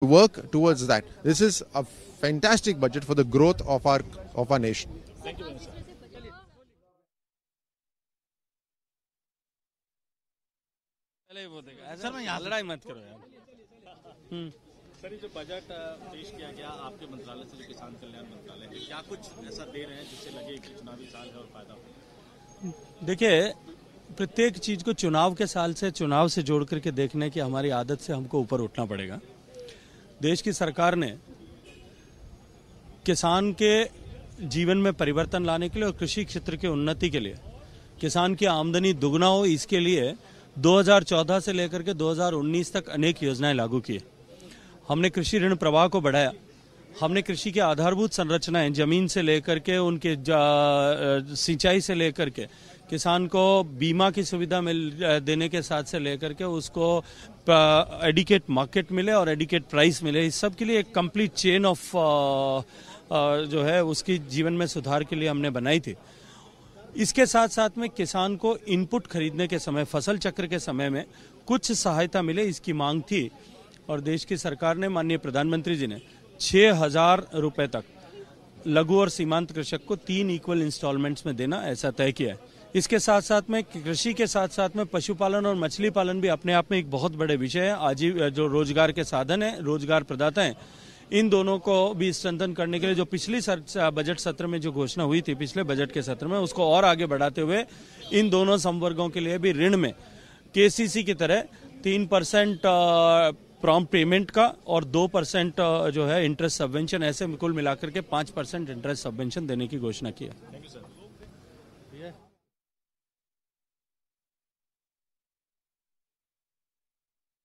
work towards that. This is a fantastic budget for the growth of our nation. Thank you very much, sir. Sir मैं यहाँ लड़ाई मत करो यार। Sir, ये जो बजट पेश किया गया आपके मंत्रालय से, जो किसान कल्याण मंत्रालय है, क्या कुछ ऐसा दे रहे हैं जिससे लगे कि चुनावी साल है और फायदा हो? देखिए, प्रत्येक चीज को चुनाव के साल से, चुनाव से जोड़ करके देखने की हमारी आदत से हमको ऊपर उठना पड़ेगा। देश की सरकार ने किसान के जीवन में परिवर्तन लाने के लिए और कृषि क्षेत्र की उन्नति के लिए, किसान की आमदनी दुगना हो, इसके लिए 2014 से लेकर के 2019 तक अनेक योजनाएं लागू की। हमने कृषि ऋण प्रवाह को बढ़ाया। हमने कृषि की आधारभूत संरचनाएं, जमीन से लेकर के उनके सिंचाई से लेकर के किसान को बीमा की सुविधा देने के साथ से लेकर के उसको एडिकेट मार्केट मिले और एडिकेट प्राइस मिले, इस सब के लिए एक कंप्लीट चेन ऑफ जो है उसकी जीवन में सुधार के लिए हमने बनाई थी। इसके साथ साथ में किसान को इनपुट खरीदने के समय, फसल चक्र के समय में कुछ सहायता मिले, इसकी मांग थी और देश की सरकार ने, माननीय प्रधानमंत्री जी ने 6,000 रुपए तक लघु और सीमांत कृषक को 3 इक्वल इंस्टॉलमेंट्स में देना, ऐसा तय किया है। इसके साथ साथ में कृषि के साथ साथ में पशुपालन और मछली पालन भी अपने आप में एक बहुत बड़े विषय है। जो रोजगार के साधन है, रोजगार प्रदाता है, इन दोनों को भी स्ट्रेंथन करने के लिए जो पिछली बजट सत्र में जो घोषणा हुई थी, पिछले बजट के सत्र में, उसको और आगे बढ़ाते हुए इन दोनों संवर्गों के लिए भी ऋण में केसीसी की तरह 3% प्रॉम्प्ट पेमेंट का और 2% जो है इंटरेस्ट सबवेंशन, ऐसे कुल मिलाकर के 5% इंटरेस्ट सबवेंशन देने की घोषणा की है।